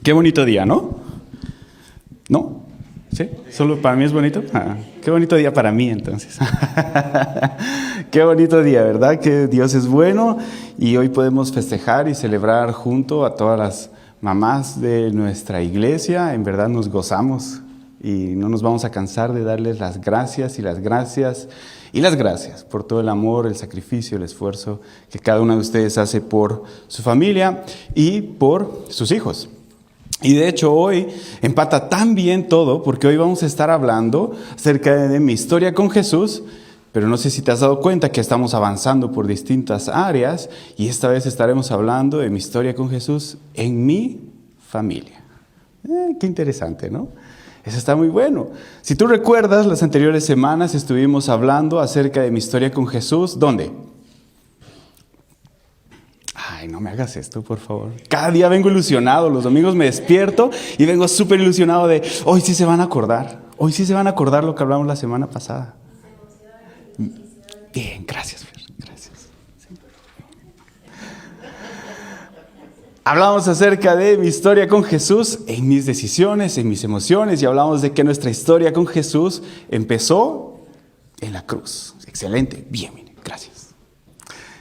Qué bonito día, ¿no? ¿No? ¿Sí? ¿Solo para mí es bonito? Qué bonito día para mí, entonces. Qué bonito día, ¿verdad? Que Dios es bueno y hoy podemos festejar y celebrar junto a todas las mamás de nuestra iglesia. En verdad nos gozamos y no nos vamos a cansar de darles las gracias y las gracias y las gracias por todo el amor, el sacrificio, el esfuerzo que cada una de ustedes hace por su familia y por sus hijos. Y de hecho hoy empata tan bien todo porque hoy vamos a estar hablando acerca de mi historia con Jesús, pero no sé si te has dado cuenta que estamos avanzando por distintas áreas y esta vez estaremos hablando de mi historia con Jesús en mi familia. Qué interesante, ¿no? Eso está muy bueno. Si tú recuerdas, las anteriores semanas estuvimos hablando acerca de mi historia con Jesús. ¿Dónde? Ay, no me hagas esto, por favor. Cada día vengo ilusionado. Los domingos me despierto y vengo súper ilusionado de hoy sí se van a acordar. Hoy sí se van a acordar lo que hablamos la semana pasada. Bien, gracias, Fer. Gracias. Sí. Hablamos acerca de mi historia con Jesús en mis decisiones, en mis emociones, y hablamos de que nuestra historia con Jesús empezó en la cruz. Excelente. Bien, gracias.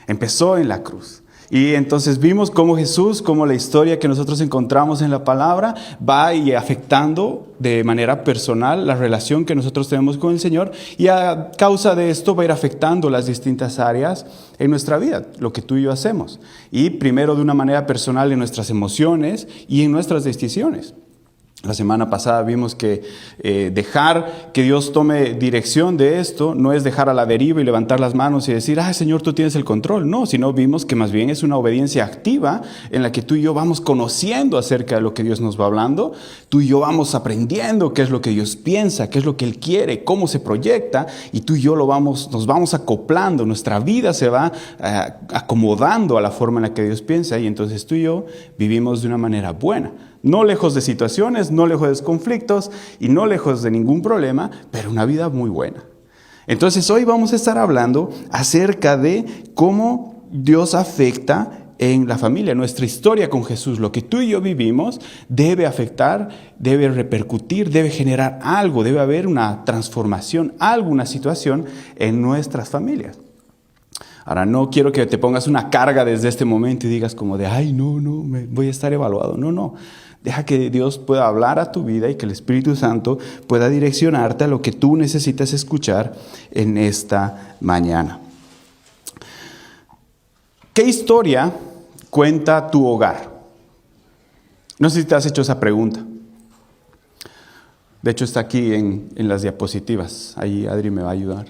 Empezó en la cruz. Y entonces vimos cómo Jesús, cómo la historia que nosotros encontramos en la palabra va y afectando de manera personal la relación que nosotros tenemos con el Señor, y a causa de esto va a ir afectando las distintas áreas en nuestra vida, lo que tú y yo hacemos. Y primero de una manera personal en nuestras emociones y en nuestras decisiones. La semana pasada vimos que dejar que Dios tome dirección de esto no es dejar a la deriva y levantar las manos y decir, Señor, tú tienes el control. No, sino vimos que más bien es una obediencia activa en la que tú y yo vamos conociendo acerca de lo que Dios nos va hablando. Tú y yo vamos aprendiendo qué es lo que Dios piensa, qué es lo que Él quiere, cómo se proyecta, y tú y yo nos vamos acoplando. Nuestra vida se va acomodando a la forma en la que Dios piensa, y entonces tú y yo vivimos de una manera buena. No lejos de situaciones, no lejos de conflictos y no lejos de ningún problema, pero una vida muy buena. Entonces hoy vamos a estar hablando acerca de cómo Dios afecta en la familia. Nuestra historia con Jesús, lo que tú y yo vivimos, debe afectar, debe repercutir, debe generar algo, debe haber una transformación, alguna situación en nuestras familias. Ahora, no quiero que te pongas una carga desde este momento y digas como de, no, voy a estar evaluado. No. Deja que Dios pueda hablar a tu vida y que el Espíritu Santo pueda direccionarte a lo que tú necesitas escuchar en esta mañana. ¿Qué historia cuenta tu hogar? No sé si te has hecho esa pregunta. De hecho, está aquí en las diapositivas. Ahí Adri me va a ayudar.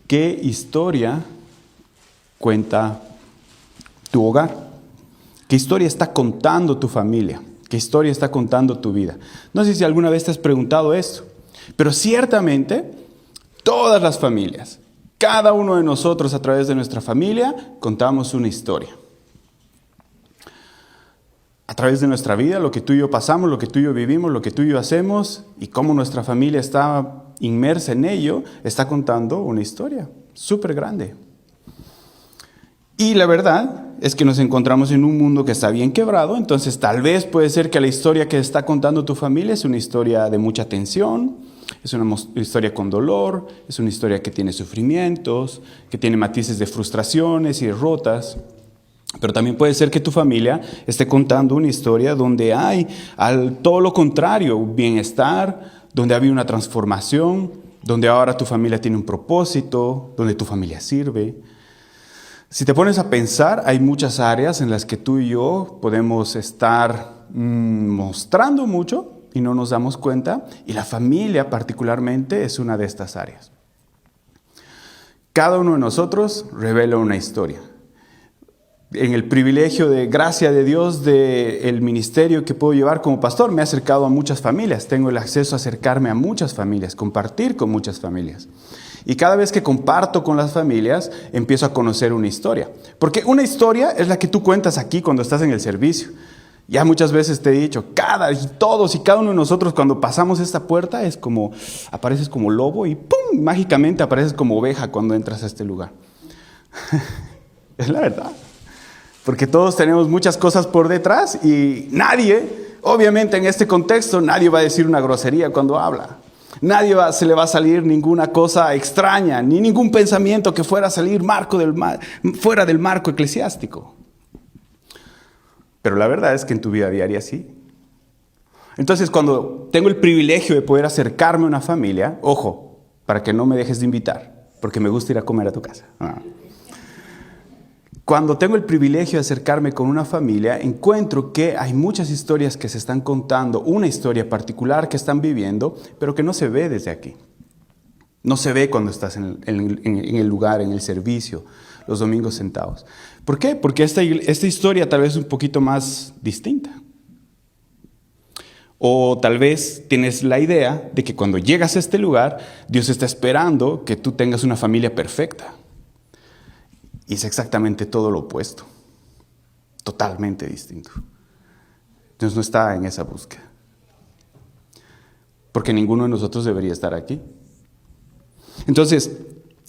¿Qué historia cuenta tu hogar? ¿Qué historia está contando tu familia? ¿Qué historia está contando tu vida? No sé si alguna vez te has preguntado esto, pero ciertamente todas las familias, cada uno de nosotros a través de nuestra familia, contamos una historia. A través de nuestra vida, lo que tú y yo pasamos, lo que tú y yo vivimos, lo que tú y yo hacemos, y cómo nuestra familia está inmersa en ello, está contando una historia súper grande. Y la verdad es que nos encontramos en un mundo que está bien quebrado, entonces tal vez puede ser que la historia que está contando tu familia es una historia de mucha tensión, es una historia con dolor, es una historia que tiene sufrimientos, que tiene matices de frustraciones y derrotas. Pero también puede ser que tu familia esté contando una historia donde hay todo lo contrario, bienestar, donde ha habido una transformación, donde ahora tu familia tiene un propósito, donde tu familia sirve. Si te pones a pensar, hay muchas áreas en las que tú y yo podemos estar mostrando mucho y no nos damos cuenta, y la familia particularmente es una de estas áreas. Cada uno de nosotros revela una historia. En el privilegio de gracia de Dios del ministerio que puedo llevar como pastor, me he acercado a muchas familias, tengo el acceso a acercarme a muchas familias, compartir con muchas familias. Y cada vez que comparto con las familias, empiezo a conocer una historia. Porque una historia es la que tú cuentas aquí cuando estás en el servicio. Ya muchas veces te he dicho, todos y cada uno de nosotros cuando pasamos esta puerta apareces como lobo y ¡pum! Mágicamente apareces como oveja cuando entras a este lugar. Es la verdad. Porque todos tenemos muchas cosas por detrás y nadie Obviamente en este contexto nadie va a decir una grosería cuando habla. Se le va a salir ninguna cosa extraña, ni ningún pensamiento que fuera a salir fuera del marco eclesiástico. Pero la verdad es que en tu vida diaria sí. Entonces, cuando tengo el privilegio de poder acercarme a una familia, ojo, para que no me dejes de invitar, porque me gusta ir a comer a tu casa. Cuando tengo el privilegio de acercarme con una familia, encuentro que hay muchas historias que se están contando, una historia particular que están viviendo, pero que no se ve desde aquí. No se ve cuando estás en el lugar, en el servicio, los domingos sentados. ¿Por qué? Porque esta historia tal vez es un poquito más distinta. O tal vez tienes la idea de que cuando llegas a este lugar, Dios está esperando que tú tengas una familia perfecta. Y es exactamente todo lo opuesto. Totalmente distinto. Dios no está en esa búsqueda. Porque ninguno de nosotros debería estar aquí. Entonces,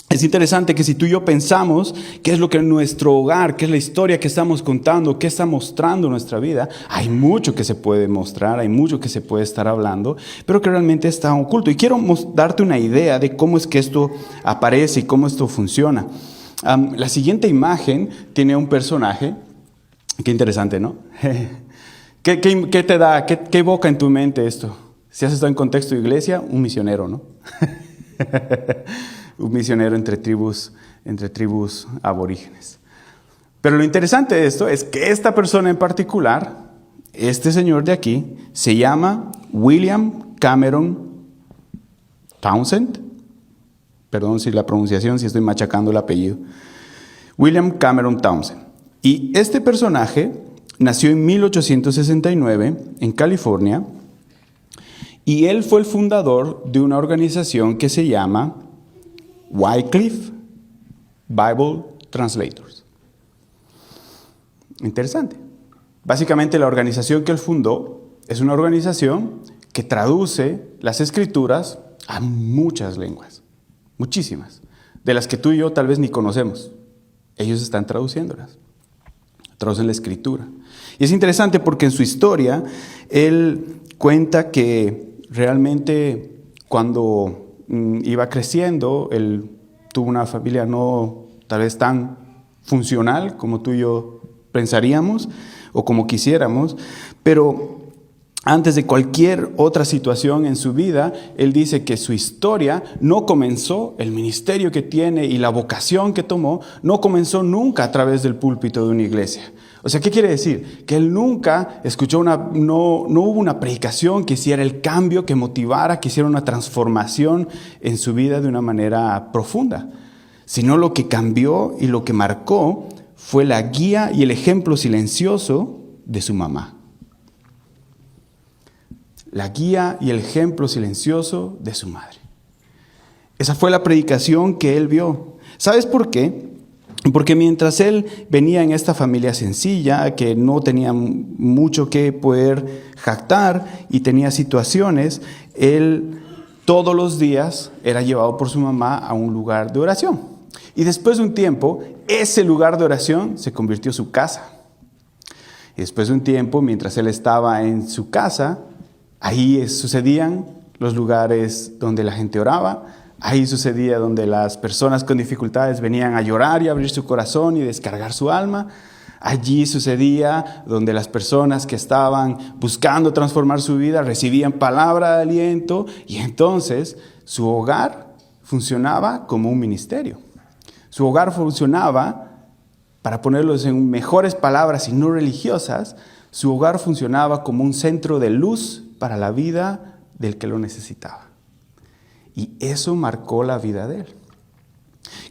es interesante que si tú y yo pensamos qué es lo que en nuestro hogar, qué es la historia que estamos contando, qué está mostrando nuestra vida, hay mucho que se puede mostrar, hay mucho que se puede estar hablando, pero que realmente está oculto. Y quiero darte una idea de cómo es que esto aparece y cómo esto funciona. La siguiente imagen tiene un personaje, qué interesante, ¿no? ¿Qué te da, qué evoca en tu mente esto? Si has estado en contexto de iglesia, un misionero, ¿no? Un misionero entre tribus aborígenes. Pero lo interesante de esto es que esta persona en particular, este señor de aquí, se llama William Cameron Townsend. Perdón si la pronunciación, si estoy machacando el apellido. William Cameron Townsend. Y este personaje nació en 1869 en California y él fue el fundador de una organización que se llama Wycliffe Bible Translators. Interesante. Básicamente la organización que él fundó es una organización que traduce las escrituras a muchas lenguas. Muchísimas, de las que tú y yo tal vez ni conocemos. Ellos están traduciéndolas. Traducen la escritura. Y es interesante porque en su historia, él cuenta que realmente cuando iba creciendo, él tuvo una familia no tal vez tan funcional como tú y yo pensaríamos o como quisiéramos, pero antes de cualquier otra situación en su vida, él dice que su historia no comenzó, el ministerio que tiene y la vocación que tomó, no comenzó nunca a través del púlpito de una iglesia. O sea, ¿qué quiere decir? Que él nunca escuchó no hubo una predicación que hiciera el cambio, que motivara, que hiciera una transformación en su vida de una manera profunda. Sino lo que cambió y lo que marcó fue la guía y el ejemplo silencioso de su mamá. La guía y el ejemplo silencioso de su madre. Esa fue la predicación que él vio. ¿Sabes por qué? Porque mientras él venía en esta familia sencilla, que no tenía mucho que poder jactar y tenía situaciones, él todos los días era llevado por su mamá a un lugar de oración. Y después de un tiempo, ese lugar de oración se convirtió en su casa. Y después de un tiempo, mientras él estaba en su casa, ahí sucedían los lugares donde la gente oraba, ahí sucedía donde las personas con dificultades venían a llorar y abrir su corazón y descargar su alma. Allí sucedía donde las personas que estaban buscando transformar su vida recibían palabra de aliento y entonces su hogar funcionaba como un ministerio. Su hogar funcionaba, para ponerlos en mejores palabras y no religiosas, su hogar funcionaba como un centro de luz para la vida del que lo necesitaba. Y eso marcó la vida de él.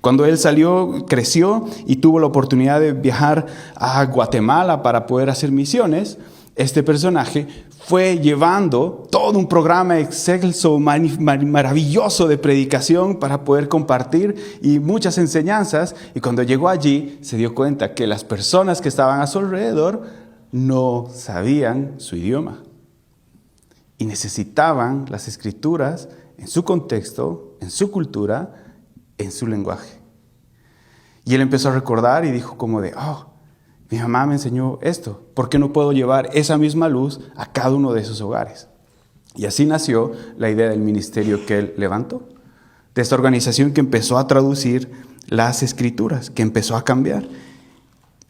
Cuando él salió, creció y tuvo la oportunidad de viajar a Guatemala para poder hacer misiones, este personaje fue llevando todo un programa excelso, maravilloso de predicación para poder compartir y muchas enseñanzas. Y cuando llegó allí, se dio cuenta que las personas que estaban a su alrededor no sabían su idioma. Y necesitaban las escrituras en su contexto, en su cultura, en su lenguaje. Y él empezó a recordar y dijo como de, Mi mamá me enseñó esto. ¿Por qué no puedo llevar esa misma luz a cada uno de esos hogares? Y así nació la idea del ministerio que él levantó. De esta organización que empezó a traducir las escrituras, que empezó a cambiar.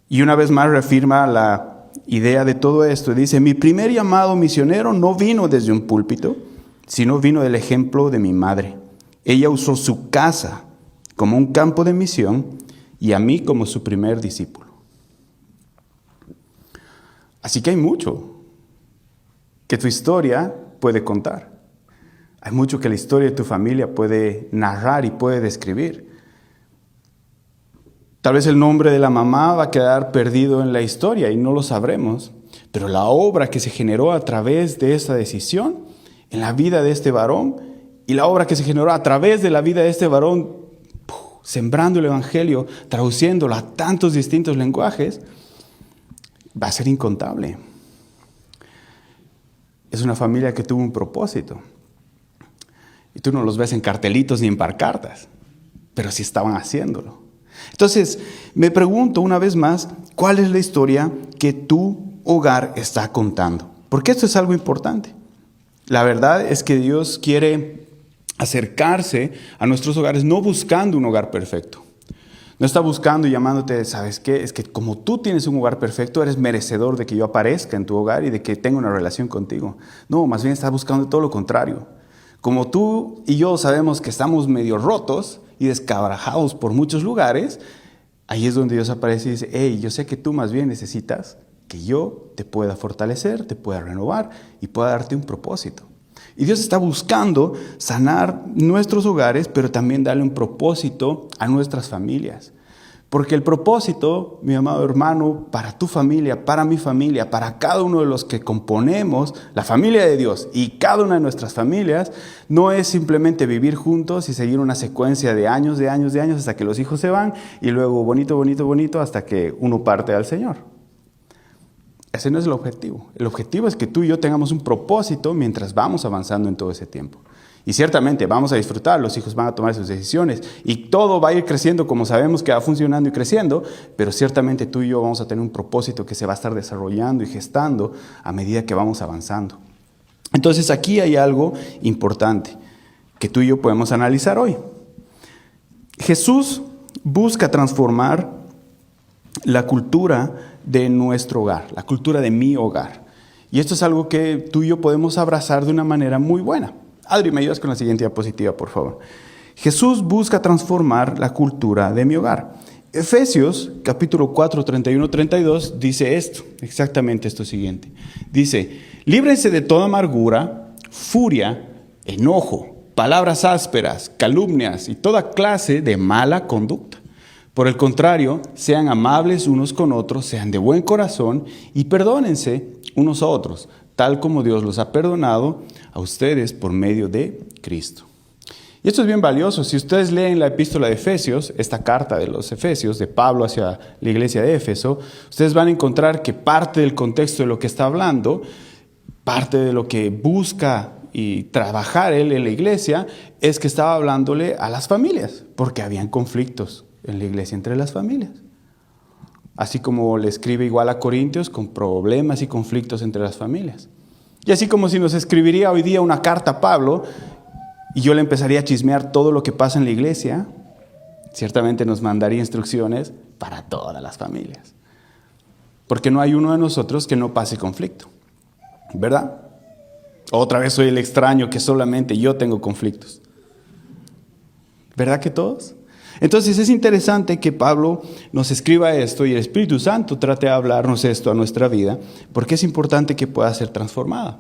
Y una vez más reafirma la idea de todo esto. Dice, mi primer llamado misionero no vino desde un púlpito, sino vino del ejemplo de mi madre. Ella usó su casa como un campo de misión y a mí como su primer discípulo. Así que hay mucho que tu historia puede contar. Hay mucho que la historia de tu familia puede narrar y puede describir. Tal vez el nombre de la mamá va a quedar perdido en la historia y no lo sabremos, pero la obra que se generó a través de esta decisión en la vida de este varón y la obra que se generó a través de la vida de este varón, sembrando el evangelio, traduciéndolo a tantos distintos lenguajes, va a ser incontable. Es una familia que tuvo un propósito. Y tú no los ves en cartelitos ni en pancartas, pero sí estaban haciéndolo. Entonces, me pregunto una vez más, ¿cuál es la historia que tu hogar está contando? Porque esto es algo importante. La verdad es que Dios quiere acercarse a nuestros hogares no buscando un hogar perfecto. No está buscando y llamándote, ¿sabes qué? Es que como tú tienes un hogar perfecto, eres merecedor de que yo aparezca en tu hogar y de que tenga una relación contigo. No, más bien está buscando todo lo contrario. Como tú y yo sabemos que estamos medio rotos y descabrajados por muchos lugares, ahí es donde Dios aparece y dice, hey, yo sé que tú más bien necesitas que yo te pueda fortalecer, te pueda renovar y pueda darte un propósito. Y Dios está buscando sanar nuestros hogares, pero también darle un propósito a nuestras familias. Porque el propósito, mi amado hermano, para tu familia, para mi familia, para cada uno de los que componemos la familia de Dios y cada una de nuestras familias, no es simplemente vivir juntos y seguir una secuencia de años hasta que los hijos se van y luego bonito hasta que uno parte al Señor. Ese no es el objetivo. El objetivo es que tú y yo tengamos un propósito mientras vamos avanzando en todo ese tiempo. Y ciertamente vamos a disfrutar, los hijos van a tomar sus decisiones y todo va a ir creciendo como sabemos que va funcionando y creciendo, pero ciertamente tú y yo vamos a tener un propósito que se va a estar desarrollando y gestando a medida que vamos avanzando. Entonces aquí hay algo importante que tú y yo podemos analizar hoy. Jesús busca transformar la cultura de nuestro hogar, la cultura de mi hogar. Y esto es algo que tú y yo podemos abrazar de una manera muy buena. Adri, ¿me ayudas con la siguiente diapositiva, por favor? Jesús busca transformar la cultura de mi hogar. Efesios, capítulo 4, 31, 32, dice esto, exactamente esto siguiente. Dice, líbrense de toda amargura, furia, enojo, palabras ásperas, calumnias y toda clase de mala conducta. Por el contrario, sean amables unos con otros, sean de buen corazón y perdónense unos a otros, tal como Dios los ha perdonado a ustedes por medio de Cristo. Y esto es bien valioso. Si ustedes leen la epístola de Efesios, esta carta de los Efesios, de Pablo hacia la iglesia de Éfeso, ustedes van a encontrar que parte del contexto de lo que está hablando, parte de lo que busca y trabajar él en la iglesia, es que estaba hablándole a las familias, porque habían conflictos en la iglesia entre las familias. Así como le escribe igual a Corintios con problemas y conflictos entre las familias. Y así como si nos escribiría hoy día una carta a Pablo y yo le empezaría a chismear todo lo que pasa en la iglesia, ciertamente nos mandaría instrucciones para todas las familias. Porque no hay uno de nosotros que no pase conflicto, ¿verdad? Otra vez soy el extraño que solamente yo tengo conflictos. ¿Verdad que todos? Entonces es interesante que Pablo nos escriba esto y el Espíritu Santo trate de hablarnos esto a nuestra vida, porque es importante que pueda ser transformada.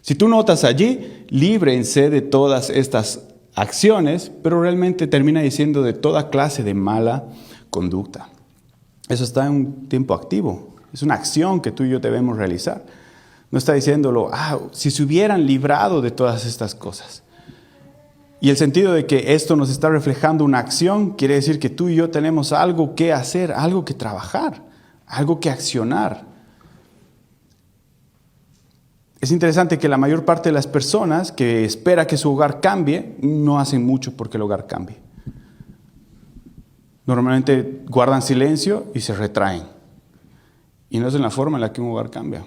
Si tú notas allí, líbrense de todas estas acciones, pero realmente termina diciendo de toda clase de mala conducta. Eso está en un tiempo activo, es una acción que tú y yo debemos realizar. No está diciéndolo, si se hubieran librado de todas estas cosas. Y el sentido de que esto nos está reflejando una acción quiere decir que tú y yo tenemos algo que hacer, algo que trabajar, algo que accionar. Es interesante que la mayor parte de las personas que espera que su hogar cambie, no hacen mucho porque el hogar cambie. Normalmente guardan silencio y se retraen. Y no es en la forma en la que un hogar cambia.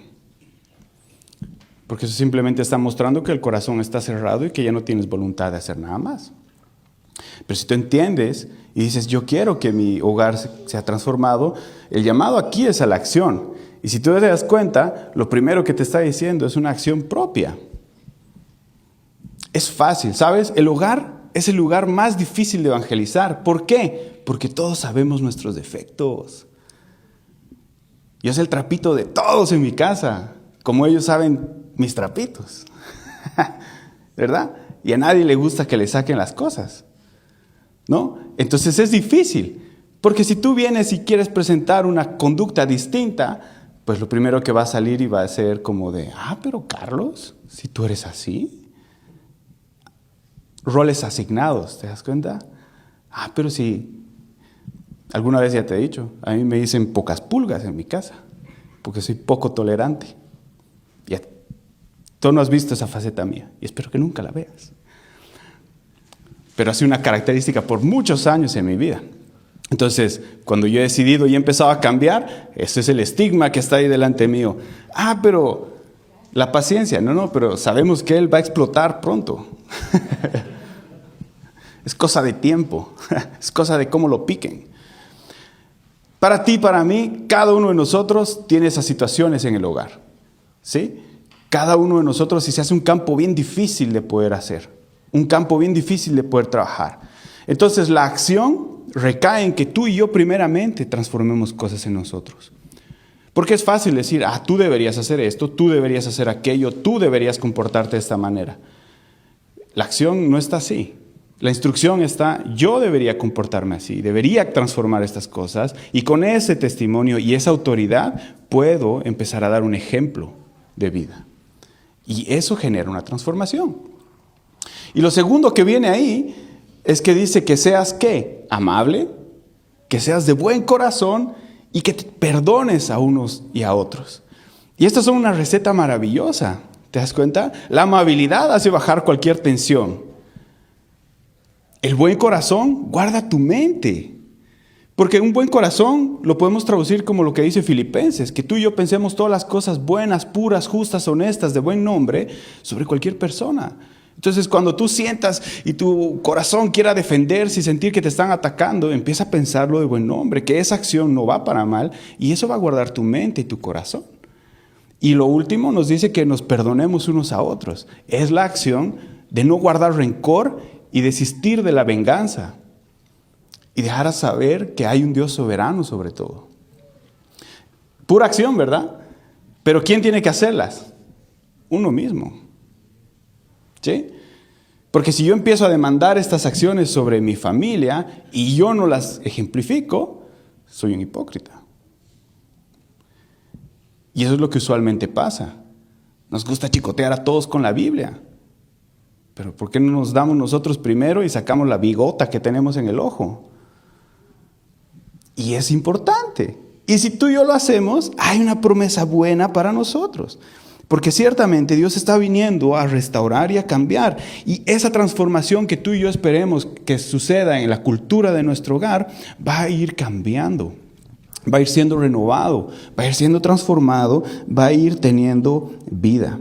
Porque eso simplemente está mostrando que el corazón está cerrado y que ya no tienes voluntad de hacer nada más. Pero si tú entiendes y dices, yo quiero que mi hogar sea transformado, el llamado aquí es a la acción. Y si tú te das cuenta, lo primero que te está diciendo es una acción propia. Es fácil, ¿sabes? El hogar es el lugar más difícil de evangelizar. ¿Por qué? Porque todos sabemos nuestros defectos. Yo soy el trapito de todos en mi casa, como ellos saben mis trapitos. ¿Verdad? Y a nadie le gusta que le saquen las cosas, ¿no? Entonces es difícil, porque si tú vienes y quieres presentar una conducta distinta, pues lo primero que va a salir y va a ser como de, pero Carlos, si tú eres así. Roles asignados, ¿te das cuenta? Pero si, alguna vez ya te he dicho, a mí me dicen pocas pulgas en mi casa, porque soy poco tolerante. Ya, tú no has visto esa faceta mía, y espero que nunca la veas. Pero ha sido una característica por muchos años en mi vida. Entonces, cuando yo he decidido y he empezado a cambiar, ese es el estigma que está ahí delante mío. Pero la paciencia, no, pero sabemos que él va a explotar pronto. Es cosa de tiempo, es cosa de cómo lo piquen. Para ti, para mí, cada uno de nosotros tiene esas situaciones en el hogar, ¿sí? Cada uno de nosotros, si se hace un campo bien difícil de poder hacer, un campo bien difícil de poder trabajar. Entonces la acción recae en que tú y yo primeramente transformemos cosas en nosotros. Porque es fácil decir, tú deberías hacer esto, tú deberías hacer aquello, tú deberías comportarte de esta manera. La acción no está así. La instrucción está, yo debería comportarme así, debería transformar estas cosas y con ese testimonio y esa autoridad puedo empezar a dar un ejemplo de vida. Y eso genera una transformación. Y lo segundo que viene ahí es que dice que seas, ¿qué? Amable, que seas de buen corazón y que te perdones a unos y a otros. Y esto es una receta maravillosa, ¿te das cuenta? La amabilidad hace bajar cualquier tensión. El buen corazón guarda tu mente. Porque un buen corazón lo podemos traducir como lo que dice Filipenses, que tú y yo pensemos todas las cosas buenas, puras, justas, honestas, de buen nombre, sobre cualquier persona. Entonces, cuando tú sientas y tu corazón quiera defenderse y sentir que te están atacando, empieza a pensarlo de buen nombre, que esa acción no va para mal y eso va a guardar tu mente y tu corazón. Y lo último nos dice que nos perdonemos unos a otros. Es la acción de no guardar rencor y desistir de la venganza y dejar a saber que hay un Dios soberano sobre todo. Pura acción, ¿verdad? Pero ¿quién tiene que hacerlas? Uno mismo. ¿Sí? Porque si yo empiezo a demandar estas acciones sobre mi familia y yo no las ejemplifico, soy un hipócrita. Y eso es lo que usualmente pasa. Nos gusta chicotear a todos con la Biblia. Pero ¿por qué no nos damos nosotros primero y sacamos la bigota que tenemos en el ojo? Y es importante. Y si tú y yo lo hacemos, hay una promesa buena para nosotros. Porque ciertamente Dios está viniendo a restaurar y a cambiar. Y esa transformación que tú y yo esperemos que suceda en la cultura de nuestro hogar va a ir cambiando. Va a ir siendo renovado, va a ir siendo transformado, va a ir teniendo vida.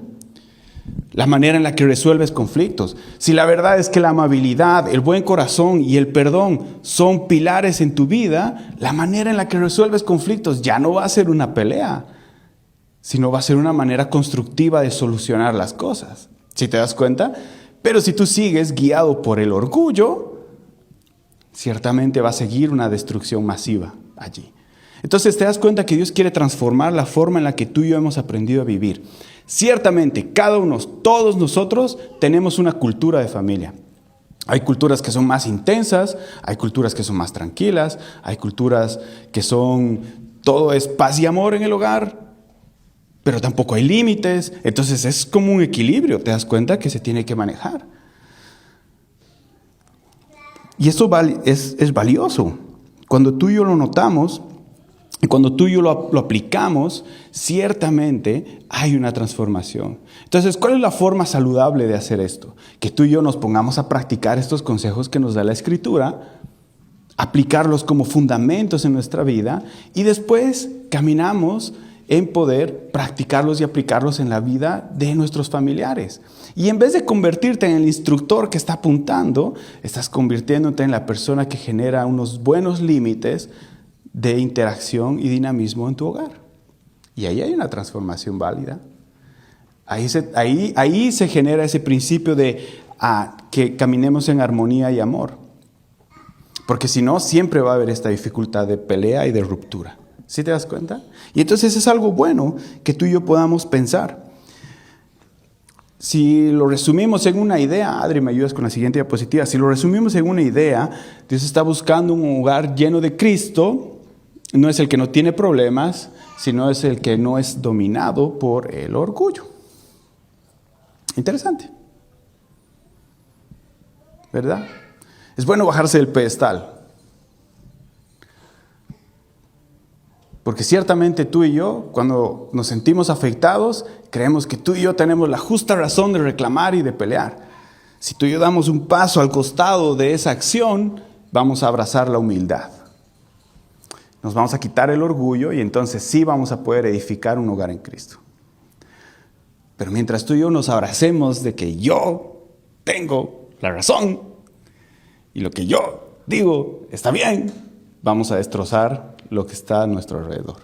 La manera en la que resuelves conflictos. Si la verdad es que la amabilidad, el buen corazón y el perdón son pilares en tu vida, la manera en la que resuelves conflictos ya no va a ser una pelea, sino va a ser una manera constructiva de solucionar las cosas. ¿Sí te das cuenta? Pero si tú sigues guiado por el orgullo, ciertamente va a seguir una destrucción masiva allí. Entonces te das cuenta que Dios quiere transformar la forma en la que tú y yo hemos aprendido a vivir. Ciertamente, cada uno, todos nosotros tenemos una cultura de familia. Hay culturas que son más intensas, hay culturas que son más tranquilas, hay culturas que son, todo es paz y amor en el hogar, pero tampoco hay límites. Entonces es como un equilibrio, te das cuenta que se tiene que manejar. Y eso es valioso. Cuando tú y yo lo notamos, y cuando tú y yo lo aplicamos, ciertamente hay una transformación. Entonces, ¿cuál es la forma saludable de hacer esto? Que tú y yo nos pongamos a practicar estos consejos que nos da la Escritura, aplicarlos como fundamentos en nuestra vida y después caminamos en poder practicarlos y aplicarlos en la vida de nuestros familiares. Y en vez de convertirte en el instructor que está apuntando, estás convirtiéndote en la persona que genera unos buenos límites de interacción y dinamismo en tu hogar. Y ahí hay una transformación válida. Ahí se genera ese principio de que caminemos en armonía y amor. Porque si no, siempre va a haber esta dificultad de pelea y de ruptura. ¿Sí te das cuenta? Y entonces es algo bueno que tú y yo podamos pensar. Si lo resumimos en una idea, Adri, me ayudas con la siguiente diapositiva. Si lo resumimos en una idea, Dios está buscando un hogar lleno de Cristo. No es el que no tiene problemas, sino es el que no es dominado por el orgullo. Interesante, ¿verdad? Es bueno bajarse del pedestal. Porque ciertamente tú y yo, cuando nos sentimos afectados, creemos que tú y yo tenemos la justa razón de reclamar y de pelear. Si tú y yo damos un paso al costado de esa acción, vamos a abrazar la humildad. Nos vamos a quitar el orgullo y entonces sí vamos a poder edificar un hogar en Cristo. Pero mientras tú y yo nos abracemos de que yo tengo la razón y lo que yo digo está bien, vamos a destrozar lo que está a nuestro alrededor.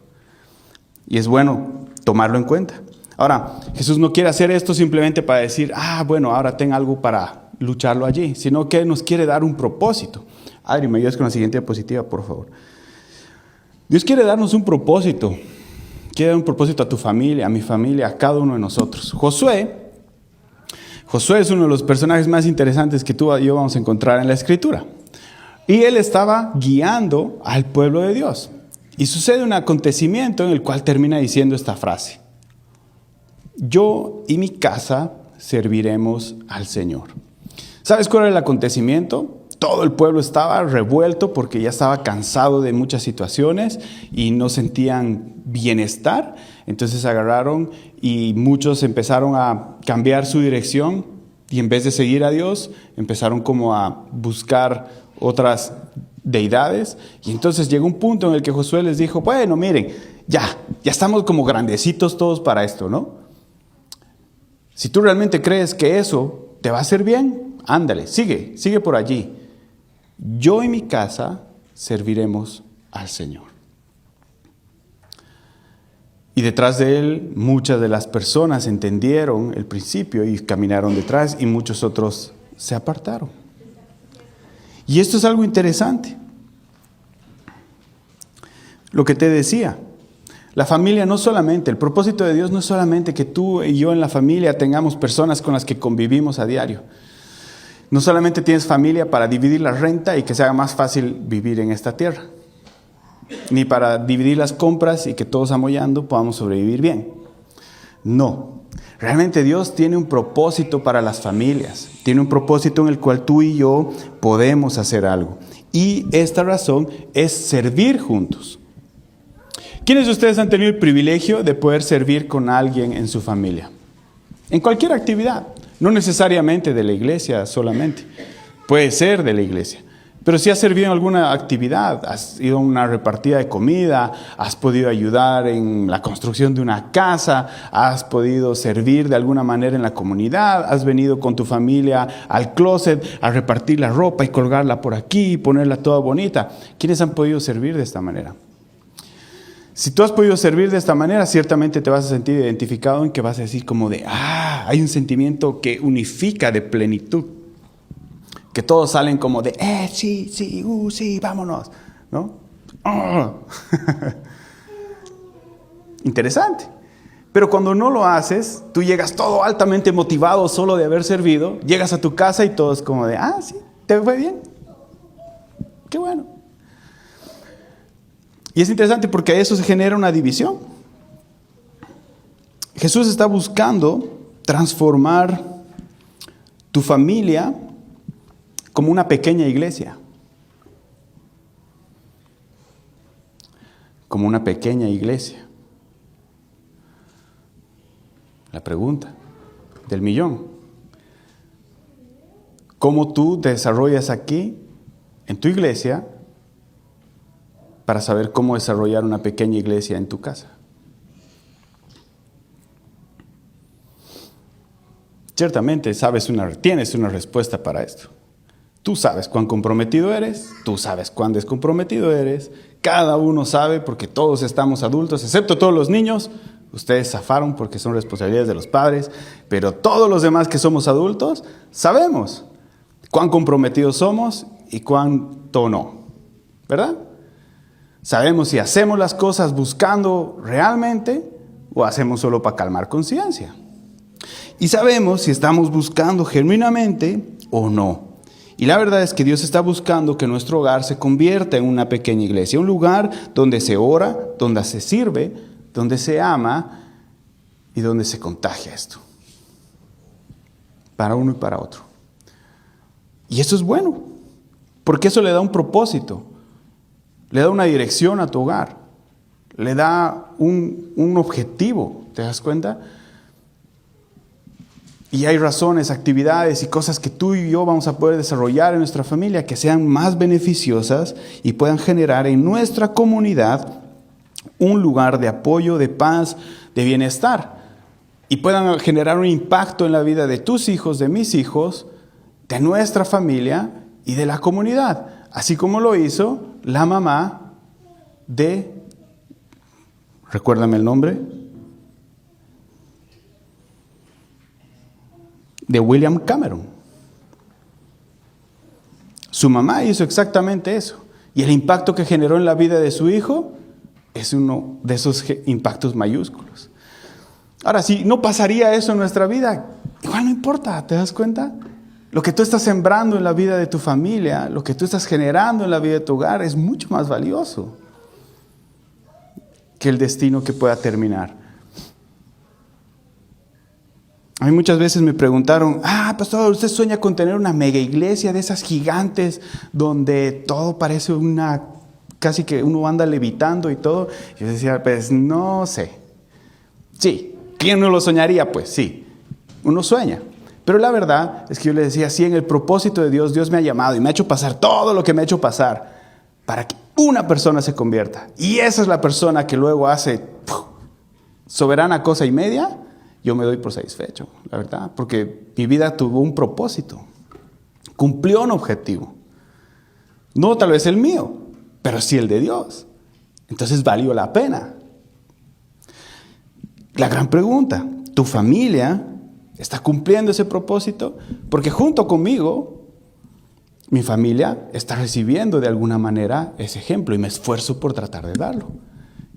Y es bueno tomarlo en cuenta. Ahora, Jesús no quiere hacer esto simplemente para decir, bueno, ahora ten algo para lucharlo allí, sino que nos quiere dar un propósito. Adri, me ayudas con la siguiente diapositiva, por favor. Dios quiere darnos un propósito. Quiere dar un propósito a tu familia, a mi familia, a cada uno de nosotros. Josué es uno de los personajes más interesantes que tú y yo vamos a encontrar en la Escritura. Y él estaba guiando al pueblo de Dios. Y sucede un acontecimiento en el cual termina diciendo esta frase: yo y mi casa serviremos al Señor. ¿Sabes cuál era el acontecimiento? Todo el pueblo estaba revuelto porque ya estaba cansado de muchas situaciones y no sentían bienestar. Entonces agarraron y muchos empezaron a cambiar su dirección y en vez de seguir a Dios, empezaron como a buscar otras deidades. Y entonces llegó un punto en el que Josué les dijo, bueno, miren, ya estamos como grandecitos todos para esto, ¿no? Si tú realmente crees que eso te va a hacer bien, ándale, sigue por allí. Yo y mi casa serviremos al Señor. Y detrás de él, muchas de las personas entendieron el principio y caminaron detrás, y muchos otros se apartaron. Y esto es algo interesante. Lo que te decía, la familia no solamente, el propósito de Dios no es solamente que tú y yo en la familia tengamos personas con las que convivimos a diario. No solamente tienes familia para dividir la renta y que sea más fácil vivir en esta tierra, ni para dividir las compras y que todos amollando podamos sobrevivir bien. No, realmente Dios tiene un propósito para las familias, tiene un propósito en el cual tú y yo podemos hacer algo. Y esta razón es servir juntos. ¿Quiénes de ustedes han tenido el privilegio de poder servir con alguien en su familia? En cualquier actividad. No necesariamente de la iglesia solamente, puede ser de la iglesia. Pero si has servido en alguna actividad, has ido a una repartida de comida, has podido ayudar en la construcción de una casa, has podido servir de alguna manera en la comunidad, has venido con tu familia al closet a repartir la ropa y colgarla por aquí y ponerla toda bonita. ¿Quiénes han podido servir de esta manera? Si tú has podido servir de esta manera, ciertamente te vas a sentir identificado en que vas a decir como de, hay un sentimiento que unifica de plenitud. Que todos salen como de, sí, vámonos, ¿no? Interesante. Pero cuando no lo haces, tú llegas todo altamente motivado solo de haber servido, llegas a tu casa y todo es como de, sí, te fue bien. Qué bueno. Y es interesante porque eso se genera una división. Jesús está buscando transformar tu familia como una pequeña iglesia. Como una pequeña iglesia. La pregunta del millón. ¿Cómo tú te desarrollas aquí, en tu iglesia, para saber cómo desarrollar una pequeña iglesia en tu casa? Ciertamente tienes una respuesta para esto. Tú sabes cuán comprometido eres, tú sabes cuán descomprometido eres, cada uno sabe porque todos estamos adultos, excepto todos los niños. Ustedes zafaron porque son responsabilidades de los padres, pero todos los demás que somos adultos sabemos cuán comprometidos somos y cuánto no, ¿verdad? Sabemos si hacemos las cosas buscando realmente o hacemos solo para calmar conciencia. Y sabemos si estamos buscando genuinamente o no. Y la verdad es que Dios está buscando que nuestro hogar se convierta en una pequeña iglesia, un lugar donde se ora, donde se sirve, donde se ama y donde se contagia esto. Para uno y para otro. Y eso es bueno, porque eso le da un propósito, le da una dirección a tu hogar, le da un objetivo, ¿te das cuenta? Y hay razones, actividades y cosas que tú y yo vamos a poder desarrollar en nuestra familia que sean más beneficiosas y puedan generar en nuestra comunidad un lugar de apoyo, de paz, de bienestar. Y puedan generar un impacto en la vida de tus hijos, de mis hijos, de nuestra familia y de la comunidad. Así como lo hizo la mamá recuérdame el nombre, de William Cameron. Su mamá hizo exactamente eso. Y el impacto que generó en la vida de su hijo es uno de esos impactos mayúsculos. Ahora, si no pasaría eso en nuestra vida, igual no importa, ¿te das cuenta? Lo que tú estás sembrando en la vida de tu familia, lo que tú estás generando en la vida de tu hogar es mucho más valioso que el destino que pueda terminar. A mí muchas veces me preguntaron, pastor, ¿usted sueña con tener una mega iglesia de esas gigantes donde todo parece casi que uno anda levitando y todo? Yo decía, pues no sé. Sí, ¿quién no lo soñaría? Pues sí, uno sueña. Pero la verdad es que yo le decía, sí, en el propósito de Dios, Dios me ha llamado y me ha hecho pasar todo lo que me ha hecho pasar para que una persona se convierta. Y esa es la persona que luego hace soberana cosa y media. Yo me doy por satisfecho, la verdad, porque mi vida tuvo un propósito, cumplió un objetivo. No tal vez el mío, pero sí el de Dios. Entonces valió la pena. La gran pregunta, ¿tu familia está cumpliendo ese propósito? Porque junto conmigo, mi familia está recibiendo de alguna manera ese ejemplo y me esfuerzo por tratar de darlo.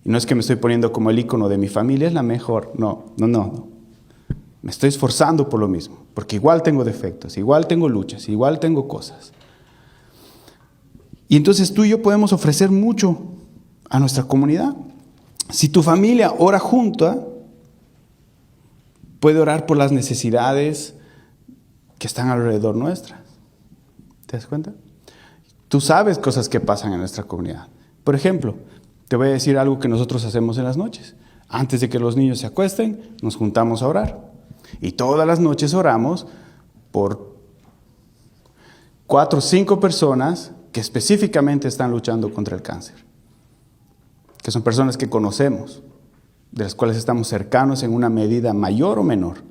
Y no es que me estoy poniendo como el ícono de mi familia, es la mejor. No. Me estoy esforzando por lo mismo, porque igual tengo defectos, igual tengo luchas, igual tengo cosas. Y entonces tú y yo podemos ofrecer mucho a nuestra comunidad. Si tu familia ora junta, puede orar por las necesidades que están alrededor nuestras. ¿Te das cuenta? Tú sabes cosas que pasan en nuestra comunidad. Por ejemplo, te voy a decir algo que nosotros hacemos en las noches. Antes de que los niños se acuesten, nos juntamos a orar. Y todas las noches oramos por 4 o 5 personas que específicamente están luchando contra el cáncer. Que son personas que conocemos, de las cuales estamos cercanos en una medida mayor o menor.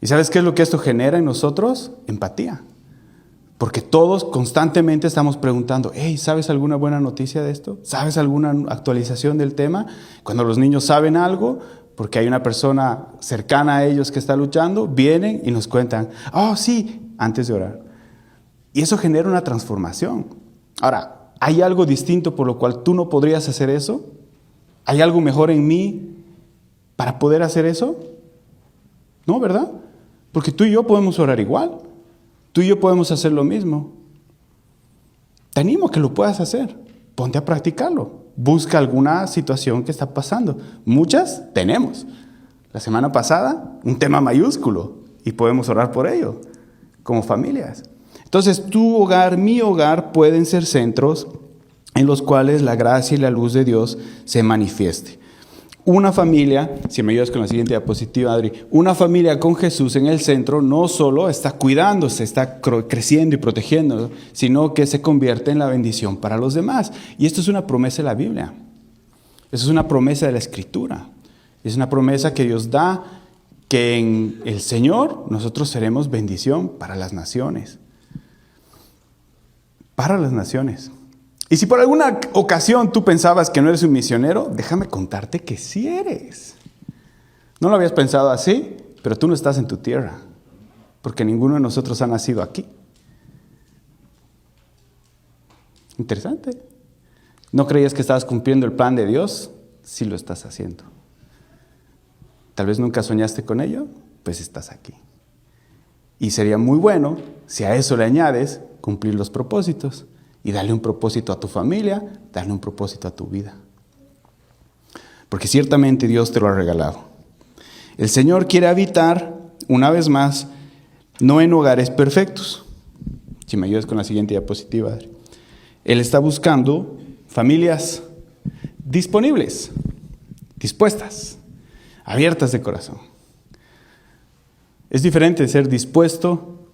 ¿Y sabes qué es lo que esto genera en nosotros? Empatía. Porque todos constantemente estamos preguntando, ¿sabes alguna buena noticia de esto? ¿Sabes alguna actualización del tema? Cuando los niños saben algo, porque hay una persona cercana a ellos que está luchando, vienen y nos cuentan, sí, antes de orar. Y eso genera una transformación. Ahora, ¿hay algo distinto por lo cual tú no podrías hacer eso? ¿Hay algo mejor en mí para poder hacer eso? No, ¿verdad? Porque tú y yo podemos orar igual. Tú y yo podemos hacer lo mismo. Te animo a que lo puedas hacer. Ponte a practicarlo. Busca alguna situación que está pasando. Muchas tenemos. La semana pasada, un tema mayúsculo. Y podemos orar por ello, como familias. Entonces, tu hogar, mi hogar, pueden ser centros en los cuales la gracia y la luz de Dios se manifieste. Una familia, si me ayudas con la siguiente diapositiva, Adri, una familia con Jesús en el centro no solo está cuidándose, está creciendo y protegiendo, sino que se convierte en la bendición para los demás. Y esto es una promesa de la Biblia. Eso es una promesa de la Escritura. Es una promesa que Dios da que en el Señor nosotros seremos bendición para las naciones. Para las naciones. Y si por alguna ocasión tú pensabas que no eres un misionero, déjame contarte que sí eres. No lo habías pensado así, pero tú no estás en tu tierra, porque ninguno de nosotros ha nacido aquí. Interesante. ¿No creías que estabas cumpliendo el plan de Dios? Sí lo estás haciendo. Tal vez nunca soñaste con ello, pues estás aquí. Y sería muy bueno, si a eso le añades, cumplir los propósitos. Y darle un propósito a tu familia, darle un propósito a tu vida. Porque ciertamente Dios te lo ha regalado. El Señor quiere habitar, una vez más, no en hogares perfectos. Si me ayudas con la siguiente diapositiva, Adri. Él está buscando familias disponibles, dispuestas, abiertas de corazón. Es diferente ser dispuesto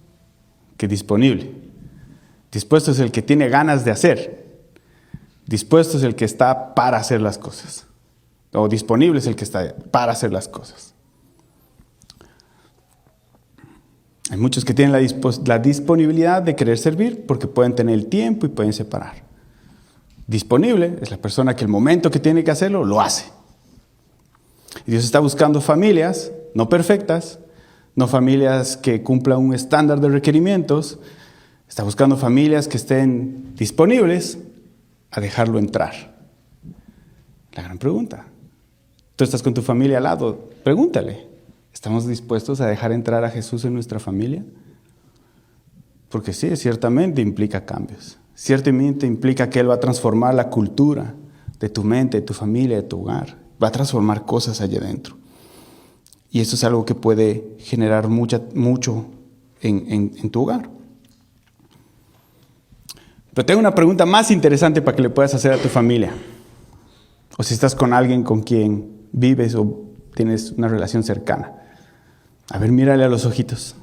que disponible. Dispuesto es el que tiene ganas de hacer. Dispuesto es el que está para hacer las cosas. O disponible es el que está para hacer las cosas. Hay muchos que tienen la disponibilidad de querer servir porque pueden tener el tiempo y pueden separar. Disponible es la persona que el momento que tiene que hacerlo, lo hace. Y Dios está buscando familias no perfectas, no familias que cumplan un estándar de requerimientos. Está buscando familias que estén disponibles a dejarlo entrar. La gran pregunta. Tú estás con tu familia al lado, pregúntale, ¿estamos dispuestos a dejar entrar a Jesús en nuestra familia? Porque sí, ciertamente implica cambios. Ciertamente implica que Él va a transformar la cultura de tu mente, de tu familia, de tu hogar. Va a transformar cosas allá adentro. Y eso es algo que puede generar mucho en tu hogar. Pero tengo una pregunta más interesante para que le puedas hacer a tu familia. O si estás con alguien con quien vives o tienes una relación cercana. A ver, mírale a los ojitos.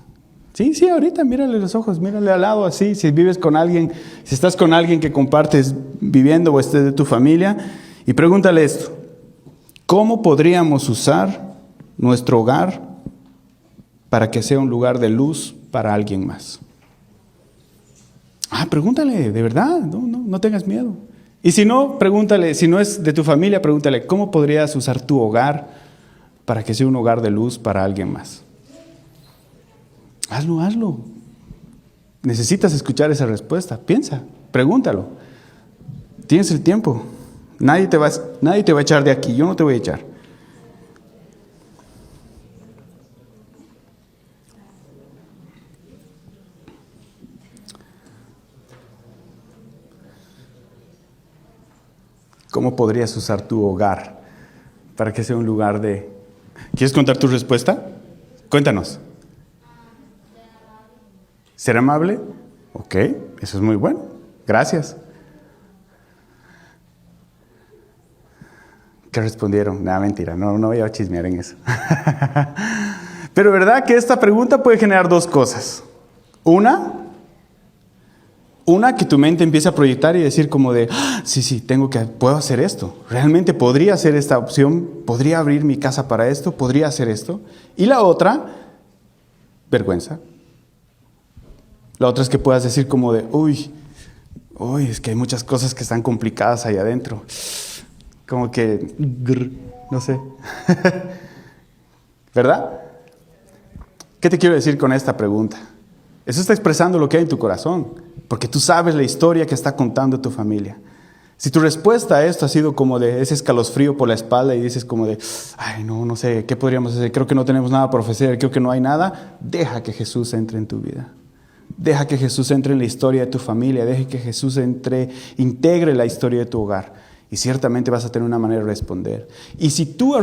Sí, ahorita mírale a los ojos, mírale al lado así. Si vives con alguien, si estás con alguien que compartes viviendo o estés de tu familia, y pregúntale esto. ¿Cómo podríamos usar nuestro hogar para que sea un lugar de luz para alguien más? Pregúntale, de verdad, no tengas miedo. Y si no, pregúntale, si no es de tu familia, pregúntale, ¿cómo podrías usar tu hogar para que sea un hogar de luz para alguien más? Hazlo. Necesitas escuchar esa respuesta. Piensa, pregúntalo. Tienes el tiempo. Nadie te va a echar de aquí, yo no te voy a echar. ¿Cómo podrías usar tu hogar para que sea un lugar de... ¿Quieres contar tu respuesta? Cuéntanos. ¿Ser amable? Ok, eso es muy bueno. Gracias. ¿Qué respondieron? Nada, mentira, no voy a chismear en eso. Pero verdad que esta pregunta puede generar dos cosas. Una, que tu mente empiece a proyectar y decir como de, sí, puedo hacer esto. Realmente podría hacer esta opción, podría abrir mi casa para esto, podría hacer esto. Y la otra, vergüenza. La otra es que puedas decir como de, uy, es que hay muchas cosas que están complicadas ahí adentro. Como que, no sé. ¿Verdad? ¿Qué te quiero decir con esta pregunta? Eso está expresando lo que hay en tu corazón, porque tú sabes la historia que está contando tu familia. Si tu respuesta a esto ha sido como de ese escalofrío por la espalda y dices como de, no sé, ¿qué podríamos hacer? Creo que no tenemos nada por ofrecer, creo que no hay nada. Deja que Jesús entre en tu vida. Deja que Jesús entre en la historia de tu familia. Deja que Jesús integre la historia de tu hogar. Y ciertamente vas a tener una manera de responder. Y si tu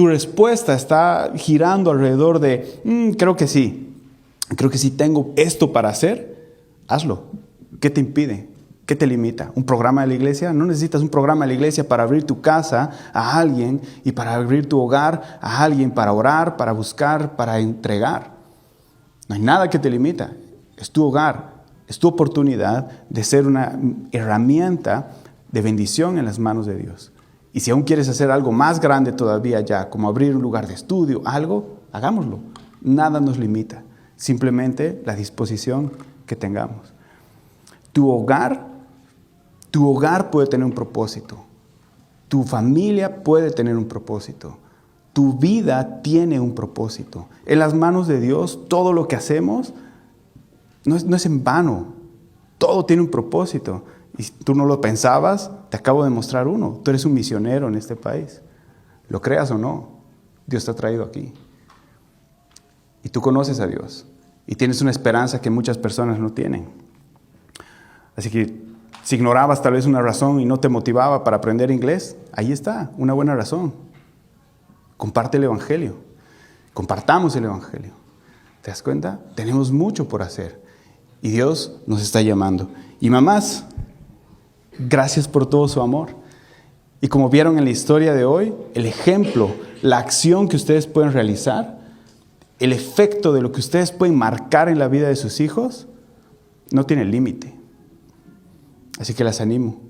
respuesta está girando alrededor de, creo que sí tengo esto para hacer, hazlo. ¿Qué te impide? ¿Qué te limita? ¿Un programa de la iglesia? No necesitas un programa de la iglesia para abrir tu casa a alguien y para abrir tu hogar a alguien, para orar, para buscar, para entregar. No hay nada que te limita. Es tu hogar, es tu oportunidad de ser una herramienta de bendición en las manos de Dios. Y si aún quieres hacer algo más grande todavía ya, como abrir un lugar de estudio, algo, hagámoslo. Nada nos limita, simplemente la disposición que tengamos. Tu hogar puede tener un propósito. Tu familia puede tener un propósito. Tu vida tiene un propósito. En las manos de Dios, todo lo que hacemos no es en vano. Todo tiene un propósito. Y si tú no lo pensabas, te acabo de mostrar uno. Tú eres un misionero en este país. Lo creas o no, Dios te ha traído aquí. Y tú conoces a Dios. Y tienes una esperanza que muchas personas no tienen. Así que si ignorabas tal vez una razón y no te motivaba para aprender inglés, ahí está, una buena razón. Comparte el Evangelio. Compartamos el Evangelio. ¿Te das cuenta? Tenemos mucho por hacer. Y Dios nos está llamando. Y mamás, gracias por todo su amor. Y como vieron en la historia de hoy, el ejemplo, la acción que ustedes pueden realizar, el efecto de lo que ustedes pueden marcar en la vida de sus hijos, no tiene límite. Así que las animo.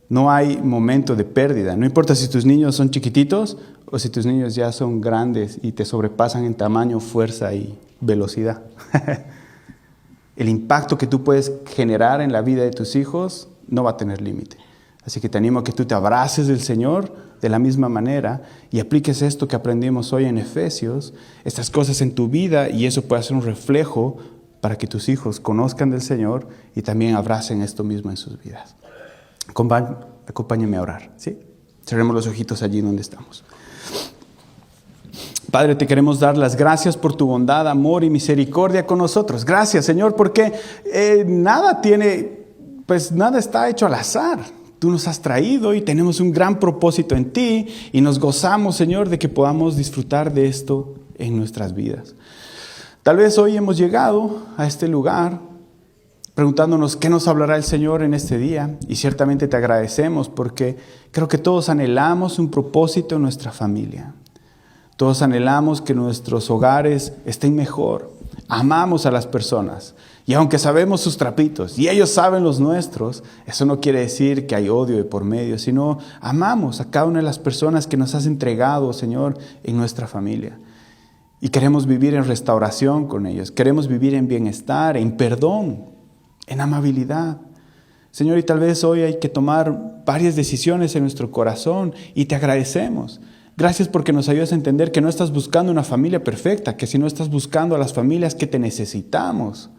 No hay momento de pérdida. No importa si tus niños son chiquititos o si tus niños ya son grandes y te sobrepasan en tamaño, fuerza y velocidad. El impacto que tú puedes generar en la vida de tus hijos no va a tener límite. Así que te animo a que tú te abraces del Señor de la misma manera y apliques esto que aprendimos hoy en Efesios, estas cosas en tu vida, y eso puede ser un reflejo para que tus hijos conozcan del Señor y también abracen esto mismo en sus vidas. Acompáñenme a orar, ¿sí? Cerremos los ojitos allí donde estamos. Padre, te queremos dar las gracias por tu bondad, amor y misericordia con nosotros. Gracias, Señor, porque nada está hecho al azar. Tú nos has traído y tenemos un gran propósito en ti y nos gozamos, Señor, de que podamos disfrutar de esto en nuestras vidas. Tal vez hoy hemos llegado a este lugar preguntándonos qué nos hablará el Señor en este día, y ciertamente te agradecemos porque creo que todos anhelamos un propósito en nuestra familia. Todos anhelamos que nuestros hogares estén mejor. Amamos a las personas y aunque sabemos sus trapitos y ellos saben los nuestros, eso no quiere decir que hay odio de por medio, sino amamos a cada una de las personas que nos has entregado, Señor, en nuestra familia. Y queremos vivir en restauración con ellos, queremos vivir en bienestar, en perdón, en amabilidad. Señor, y tal vez hoy hay que tomar varias decisiones en nuestro corazón y te agradecemos. Gracias porque nos ayudas a entender que no estás buscando una familia perfecta, que si no estás buscando a las familias que te necesitamos.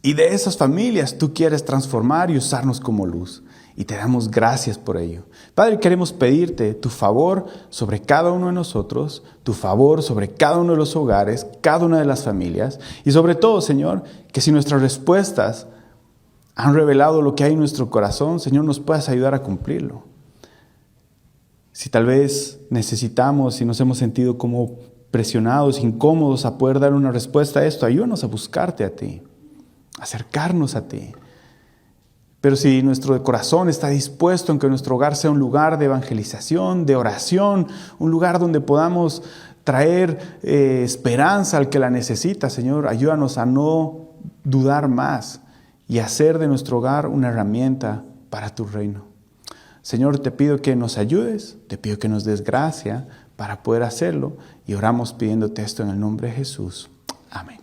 Y de esas familias tú quieres transformar y usarnos como luz. Y te damos gracias por ello. Padre, queremos pedirte tu favor sobre cada uno de nosotros, tu favor sobre cada uno de los hogares, cada una de las familias. Y sobre todo, Señor, que si nuestras respuestas han revelado lo que hay en nuestro corazón, Señor, nos puedas ayudar a cumplirlo. Si tal vez necesitamos y nos hemos sentido como presionados, incómodos a poder dar una respuesta a esto, ayúdanos a buscarte a ti, acercarnos a ti. Pero si nuestro corazón está dispuesto en que nuestro hogar sea un lugar de evangelización, de oración, un lugar donde podamos traer esperanza al que la necesita, Señor, ayúdanos a no dudar más y hacer de nuestro hogar una herramienta para tu reino. Señor, te pido que nos ayudes, te pido que nos des gracia para poder hacerlo y oramos pidiéndote esto en el nombre de Jesús. Amén.